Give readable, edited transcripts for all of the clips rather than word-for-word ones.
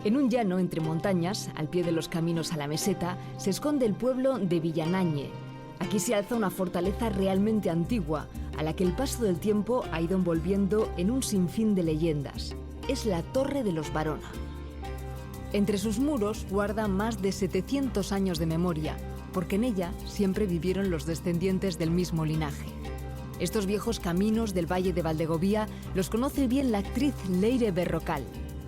En un llano entre montañas, al pie de los caminos a la meseta, se esconde el pueblo de Villanagne. Aquí se alza una fortaleza realmente antigua, a la que el paso del tiempo ha ido envolviendo en un sinfín de leyendas. Es la Torre de los Barona. Entre sus muros guarda más de 700 años de memoria, porque en ella siempre vivieron los descendientes del mismo linaje. Estos viejos caminos del Valle de Valdegovía los conoce bien la actriz Leire Berrocal.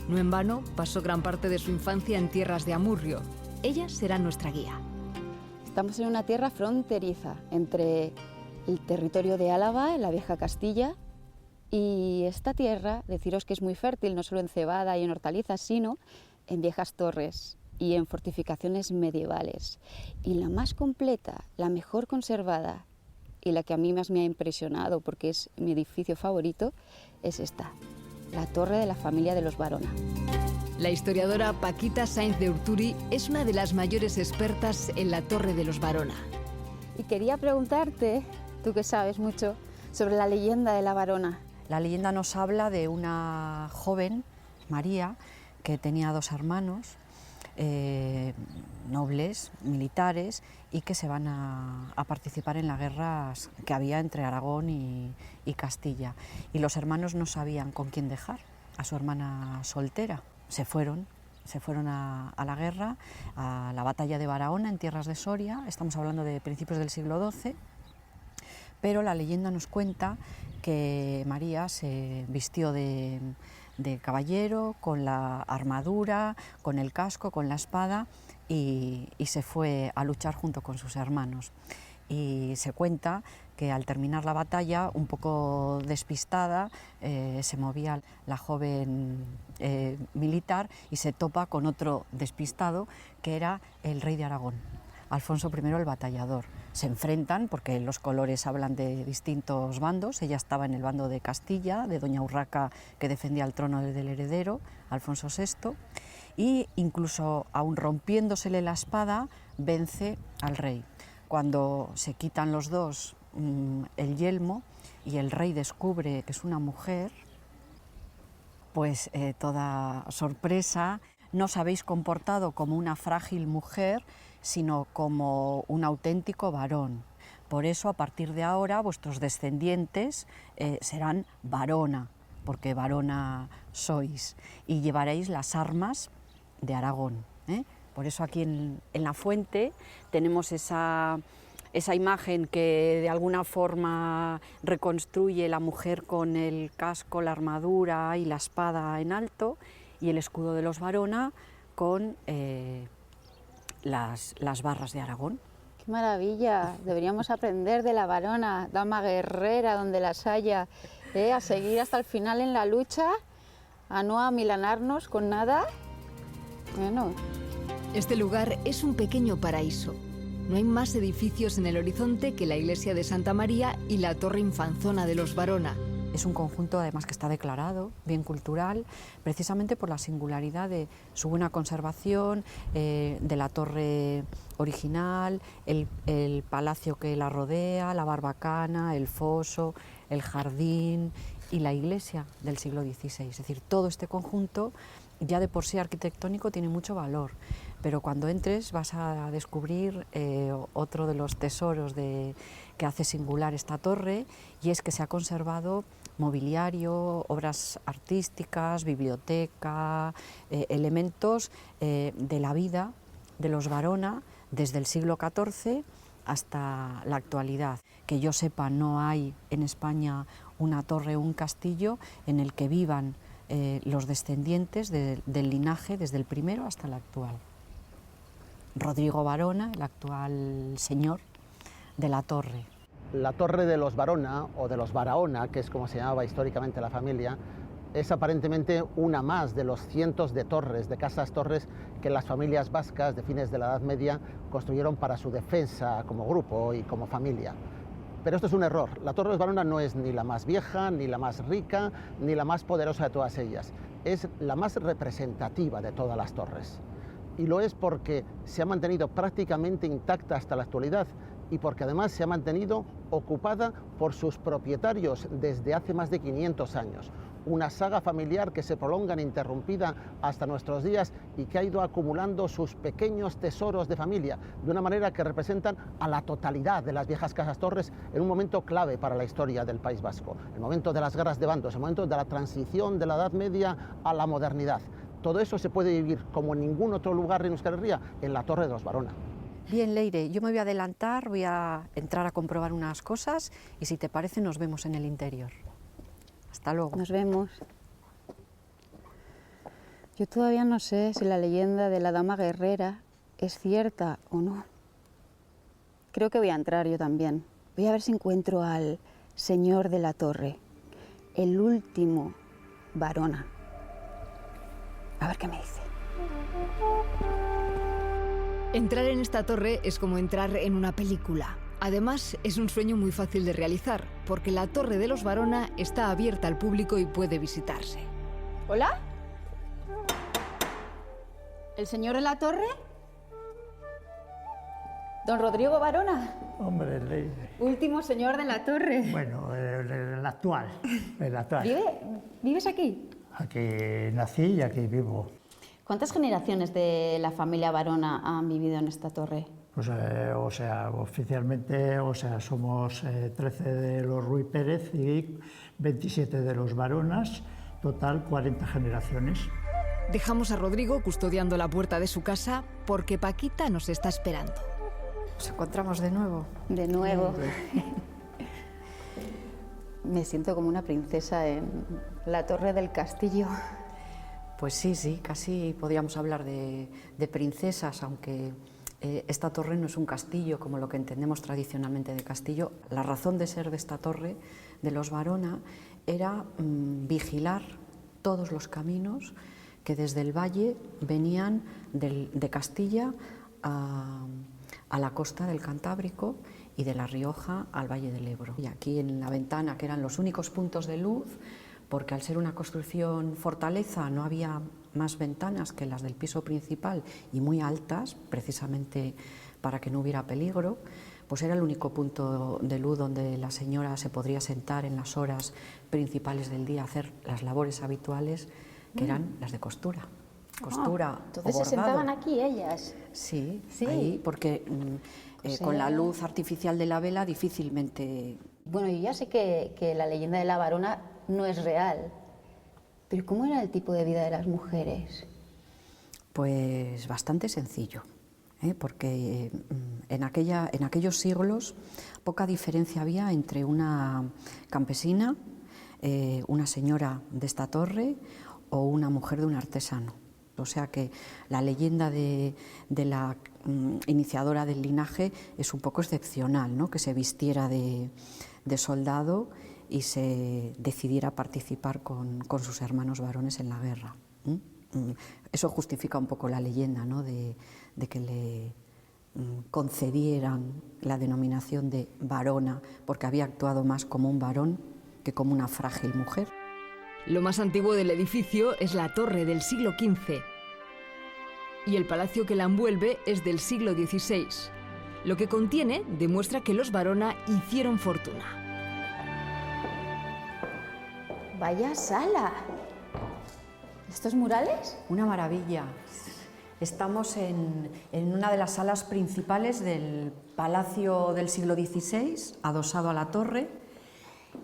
No en vano pasó gran parte de su infancia en tierras de Amurrio. Ella será nuestra guía. Estamos en una tierra fronteriza entre el territorio de Álava, en la vieja Castilla, y esta tierra, deciros que es muy fértil, no solo en cebada y en hortalizas, sino en viejas torres y en fortificaciones medievales. Y la más completa, la mejor conservada y la que a mí más me ha impresionado porque es mi edificio favorito, es esta, la Torre de la familia de los Barona. La historiadora Paquita Sainz de Urturi es una de las mayores expertas en la Torre de los Barona. Y quería preguntarte, tú que sabes mucho, sobre la leyenda de la Barona. La leyenda nos habla de una joven, María, que tenía dos hermanos, nobles, militares, y que se van a participar en las guerras que había entre Aragón y Castilla. Y los hermanos no sabían con quién dejar a su hermana soltera. Se fueron a la guerra, a la batalla de Barahona en tierras de Soria. Estamos hablando de principios del siglo XII. Pero la leyenda nos cuenta que María se vistió de caballero, con la armadura, con el casco, con la espada, y se fue a luchar junto con sus hermanos. Y se cuenta que al terminar la batalla, un poco despistada, se movía la joven militar y se topa con otro despistado, que era el rey de Aragón, Alfonso I el Batallador. Se enfrentan porque los colores hablan de distintos bandos. Ella estaba en el bando de Castilla, de doña Urraca, que defendía el trono del heredero, Alfonso VI, y incluso aun rompiéndosele la espada, vence al rey. Cuando se quitan los dos el yelmo y el rey descubre que es una mujer, pues toda sorpresa. No os habéis comportado como una frágil mujer, sino como un auténtico varón. Por eso, a partir de ahora, vuestros descendientes serán Barona, porque Barona sois, y llevaréis las armas de Aragón. Por eso aquí en la fuente tenemos esa imagen que de alguna forma reconstruye la mujer con el casco, la armadura y la espada en alto, y el escudo de los Barona con las barras de Aragón. ¡Qué maravilla! Deberíamos aprender de la Barona, dama guerrera donde las haya, a seguir hasta el final en la lucha, a no amilanarnos con nada. Bueno. Este lugar es un pequeño paraíso. No hay más edificios en el horizonte que la iglesia de Santa María y la torre infanzona de los Barona. Es un conjunto además que está declarado bien cultural, precisamente por la singularidad de su buena conservación, de la torre original, el palacio que la rodea, la barbacana, el foso, el jardín y la iglesia del siglo XVI. Es decir, todo este conjunto ya de por sí arquitectónico tiene mucho valor, pero cuando entres vas a descubrir otro de los tesoros que hace singular esta torre, y es que se ha conservado mobiliario, obras artísticas, biblioteca, elementos de la vida de los Barona desde el siglo XIV hasta la actualidad. Que yo sepa, no hay en España una torre o un castillo en el que vivan los descendientes del linaje desde el primero hasta el actual. Rodrigo Barona, el actual señor de la torre. La torre de los Barona, o de los Barahona, que es como se llamaba históricamente la familia, es aparentemente una más de los cientos de torres, de casas-torres que las familias vascas de fines de la Edad Media construyeron para su defensa como grupo y como familia. Pero esto es un error. La Torre de los Barona no es ni la más vieja, ni la más rica, ni la más poderosa de todas ellas. Es la más representativa de todas las torres. Y lo es porque se ha mantenido prácticamente intacta hasta la actualidad. y porque además se ha mantenido ocupada por sus propietarios desde hace más de 500 años. Una saga familiar que se prolonga ininterrumpida hasta nuestros días y que ha ido acumulando sus pequeños tesoros de familia, de una manera que representan a la totalidad de las viejas casas torres en un momento clave para la historia del País Vasco, el momento de las guerras de bandos, el momento de la transición de la Edad Media a la modernidad. Todo eso se puede vivir como en ningún otro lugar en Euskal Herria, en la Torre de los Barona. Bien, Leire, yo me voy a adelantar, voy a entrar a comprobar unas cosas y si te parece nos vemos en el interior. Hasta luego. Nos vemos. Yo todavía no sé si la leyenda de la dama guerrera es cierta o no. Creo que voy a entrar yo también. Voy a ver si encuentro al señor de la torre, el último Barona. A ver qué me dice. Entrar en esta torre es como entrar en una película. Además, es un sueño muy fácil de realizar, porque la Torre de los Barona está abierta al público y puede visitarse. ¿Hola? ¿El señor de la torre? ¿Don Rodrigo Barona? Hombre, Leire. Último señor de la torre. Bueno, el actual. El actual. ¿Vives aquí? Aquí nací y aquí vivo. ¿Cuántas generaciones de la familia Barona han vivido en esta torre? Pues, oficialmente, somos 13 de los Ruy Pérez y 27 de los Baronas, total 40 generaciones. Dejamos a Rodrigo custodiando la puerta de su casa porque Paquita nos está esperando. Nos encontramos de nuevo. De nuevo. Me siento como una princesa en la torre del castillo. Pues sí, casi podríamos hablar de princesas, aunque esta torre no es un castillo como lo que entendemos tradicionalmente de castillo. La razón de ser de esta torre de los Barona era vigilar todos los caminos que desde el valle venían de Castilla a la costa del Cantábrico y de La Rioja al Valle del Ebro. Y aquí en la ventana, que eran los únicos puntos de luz, porque al ser una construcción fortaleza no había más ventanas que las del piso principal y muy altas, precisamente para que no hubiera peligro, pues era el único punto de luz donde la señora se podría sentar en las horas principales del día a hacer las labores habituales, que eran las de costura. Entonces se sentaban aquí ellas. Sí, ahí, porque con la luz artificial de la vela difícilmente... Bueno, yo ya sé que la leyenda de la Barona no es real, pero ¿cómo era el tipo de vida de las mujeres? Pues bastante sencillo, porque en aquellos siglos poca diferencia había entre una campesina, una señora de esta torre o una mujer de un artesano. O sea que la leyenda de la iniciadora del linaje es un poco excepcional, ¿no? Que se vistiera de soldado y se decidiera participar con sus hermanos varones en la guerra. Eso justifica un poco la leyenda, ¿no? de que le concedieran la denominación de varona, porque había actuado más como un varón que como una frágil mujer. Lo más antiguo del edificio es la torre del siglo XV y el palacio que la envuelve es del siglo XVI. Lo que contiene demuestra que los Barona hicieron fortuna. ¡Vaya sala! ¿Estos murales? Una maravilla. Estamos en una de las salas principales del palacio del siglo XVI, adosado a la torre.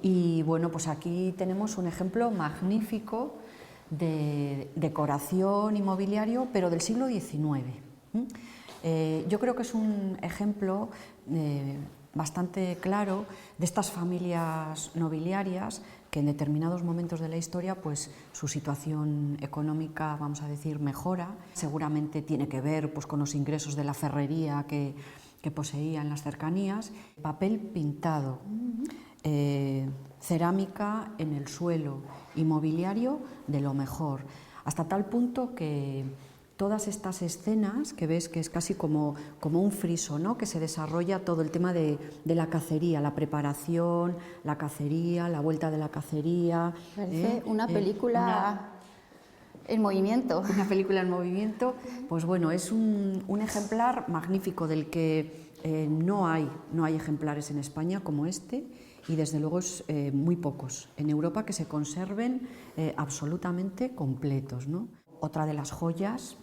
Y bueno, pues aquí tenemos un ejemplo magnífico de decoración y mobiliario, pero del siglo XIX. Yo creo que es un ejemplo bastante claro de estas familias nobiliarias que en determinados momentos de la historia pues su situación económica, vamos a decir, mejora. Seguramente tiene que ver pues con los ingresos de la ferrería que poseía en las cercanías. Papel pintado, cerámica en el suelo y mobiliario de lo mejor, hasta tal punto que todas estas escenas que ves que es casi como un friso, ¿no? Que se desarrolla todo el tema de la cacería, la preparación, la cacería, la vuelta de la cacería. Parece una película en movimiento. Una película en movimiento, pues bueno, es un ejemplar magnífico del que no hay ejemplares en España como este, y desde luego es muy pocos en Europa que se conserven absolutamente completos, ¿no? Otra de las joyas,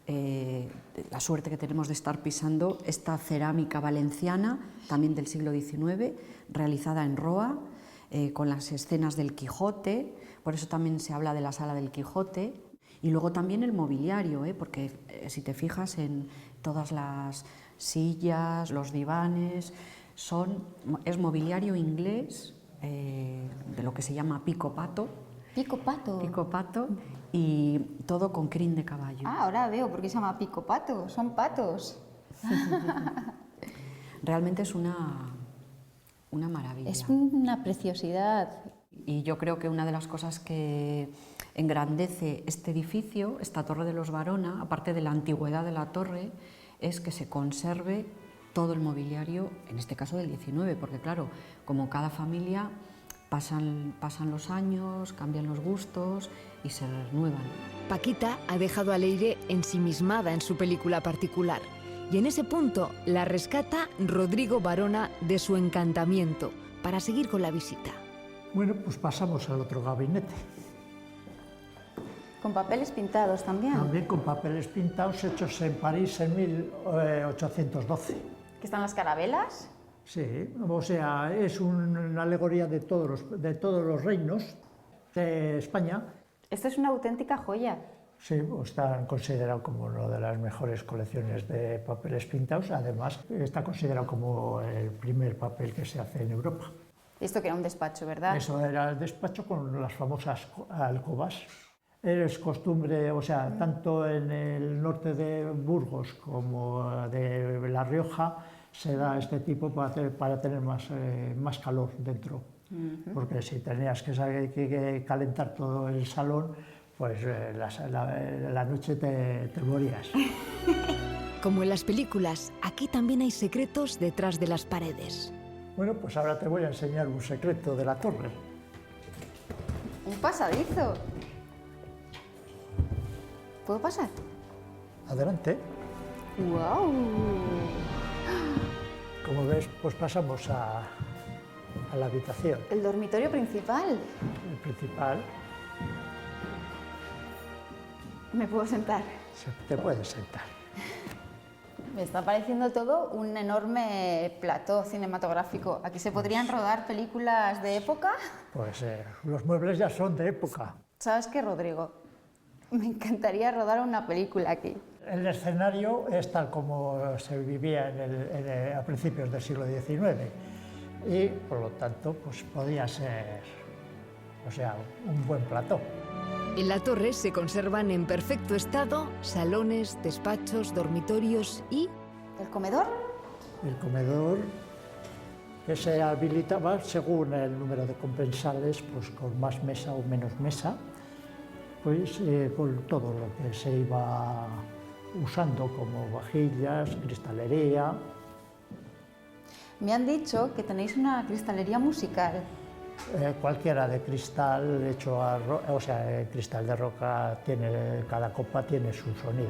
la suerte que tenemos de estar pisando esta cerámica valenciana, también del siglo XIX, realizada en Roa, con las escenas del Quijote, por eso también se habla de la Sala del Quijote. Y luego también el mobiliario, porque si te fijas en todas las sillas, los divanes, es mobiliario inglés, de lo que se llama pico pato. Pico pato. Pico pato, y todo con crin de caballo. Ah, ahora veo por qué se llama pico pato, son patos. Realmente es una maravilla. Es una preciosidad. Y yo creo que una de las cosas que engrandece este edificio, esta Torre de los Barona, aparte de la antigüedad de la torre, es que se conserve todo el mobiliario, en este caso del 19, porque claro, como cada familia pasan los años, cambian los gustos y se renuevan. Paquita ha dejado a Leire ensimismada en su película particular y en ese punto la rescata Rodrigo Barona de su encantamiento para seguir con la visita. Bueno, pues pasamos al otro gabinete. Con papeles pintados también. También con papeles pintados hechos en París en 1812. ¿Que están las carabelas? Sí, o sea, es una alegoría de todos los reinos de España. Esto es una auténtica joya. Sí, está considerado como una de las mejores colecciones de papeles pintados. Además, está considerado como el primer papel que se hace en Europa. Esto que era un despacho, ¿verdad? Eso era el despacho con las famosas alcobas. Es costumbre, o sea, tanto en el norte de Burgos como de La Rioja, se da este tipo para tener más calor dentro. Porque si tenías que calentar todo el salón, pues la noche te morías. Como en las películas, aquí también hay secretos detrás de las paredes. Bueno, pues ahora te voy a enseñar un secreto de la torre. Un pasadizo. ¿Puedo pasar? Adelante. ¡Guau! Como ves, pues pasamos a la habitación. El dormitorio principal. El principal. ¿Me puedo sentar? Te puedes sentar. Me está pareciendo todo un enorme plató cinematográfico. ¿Aquí se podrían rodar películas de época? Pues los muebles ya son de época. ¿Sabes qué, Rodrigo? Me encantaría rodar una película aquí. El escenario es tal como se vivía a principios del siglo XIX y, por lo tanto, pues podía ser, o sea, un buen plató. En la torre se conservan en perfecto estado salones, despachos, dormitorios y... ¿El comedor? El comedor, que se habilitaba según el número de comensales, pues con más mesa o menos mesa, pues con todo lo que se iba usando como vajillas, cristalería. Me han dicho que tenéis una cristalería musical. Cualquiera de cristal hecho cristal de roca, cada copa tiene su sonido.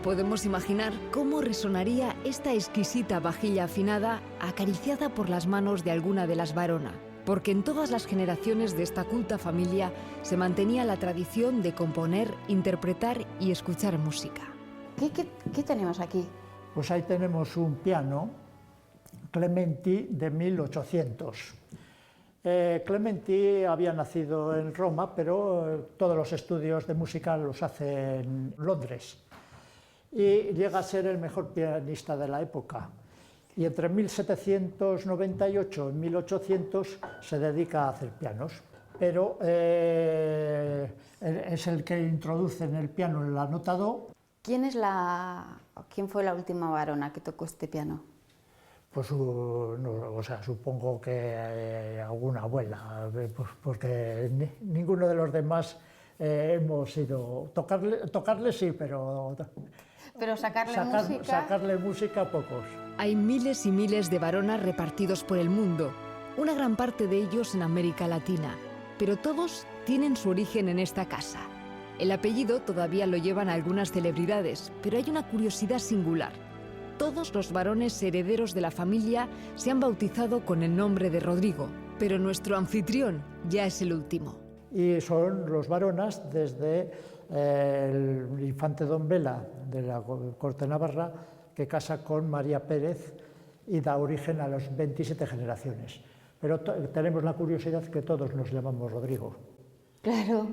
Podemos imaginar cómo resonaría esta exquisita vajilla afinada acariciada por las manos de alguna de las Barona, porque en todas las generaciones de esta culta familia se mantenía la tradición de componer, interpretar y escuchar música. ¿Qué tenemos aquí? Pues ahí tenemos un piano Clementi de 1800. Clementi había nacido en Roma, pero todos los estudios de música los hace en Londres y llega a ser el mejor pianista de la época. Y entre 1798 y 1800 se dedica a hacer pianos, pero es el que introduce en el piano la nota do. ¿Quién fue la última Barona que tocó este piano? Pues supongo que alguna abuela, pues porque ninguno de los demás hemos ido... Tocarle sí, pero sacarle música pocos. Hay miles y miles de Baronas repartidos por el mundo, una gran parte de ellos en América Latina, pero todos tienen su origen en esta casa. El apellido todavía lo llevan algunas celebridades, pero hay una curiosidad singular. todos los varones herederos de la familia se han bautizado con el nombre de Rodrigo, pero nuestro anfitrión ya es el último. Y son los varonas desde el infante Don Vela de la corte navarra, que casa con María Pérez y da origen a las 27 generaciones. Pero tenemos la curiosidad que todos nos llamamos Rodrigo. Claro,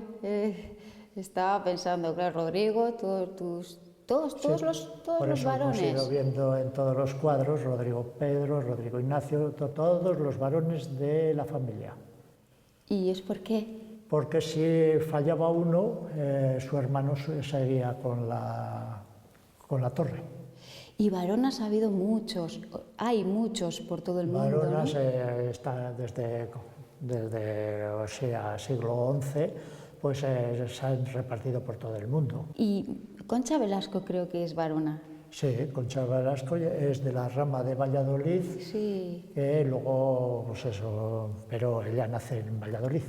estaba pensando, claro, Rodrigo, todos los varones. Hemos ido viendo en todos los cuadros Rodrigo Pedro, Rodrigo Ignacio, todos los varones de la familia. ¿Y es por qué? Porque si fallaba uno, su hermano seguía con la torre. Y varonas ha habido muchos, hay muchos por todo el mundo, Varonas, ¿no? está desde o sea, siglo XI, pues se han repartido por todo el mundo. Y Concha Velasco creo que es varona. Sí, Concha Velasco es de la rama de Valladolid, Sí. que luego, pues eso, pero ella nace en Valladolid.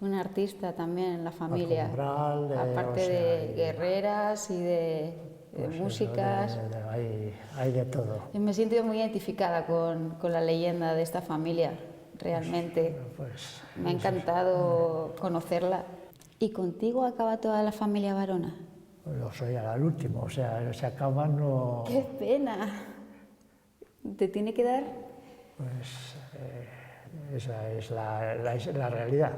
Una artista también en la familia. Umbral, aparte o sea, de guerreras y de pues músicas. Hay de todo. Y me siento muy identificada con la leyenda de esta familia, realmente. Pues, Me ha encantado conocerla. ¿Y contigo acaba toda la familia varona? yo soy al último, o sea, se acaban o... ¡Qué pena! ¿Te tiene que dar? Pues esa es la realidad.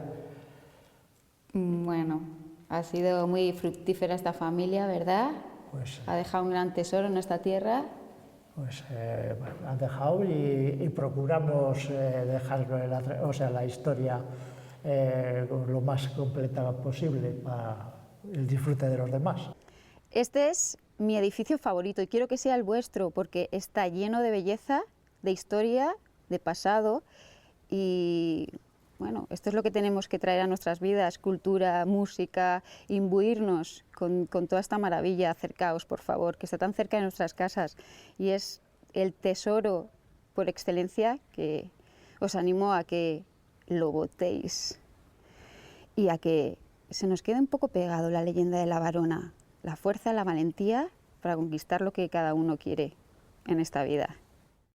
Bueno, ha sido muy fructífera esta familia, ¿verdad? Pues, Ha dejado un gran tesoro en esta tierra. pues han dejado y procuramos dejar la historia lo más completa posible para el disfrute de los demás. Este es mi edificio favorito y quiero que sea el vuestro porque está lleno de belleza, de historia, de pasado y bueno, esto es lo que tenemos que traer a nuestras vidas, cultura, música, imbuirnos con toda esta maravilla. Acercaos, por favor, que está tan cerca de nuestras casas y es el tesoro por excelencia que os animo a que lo botéis y a que se nos quede un poco pegado la leyenda de la varona, la fuerza, la valentía para conquistar lo que cada uno quiere en esta vida.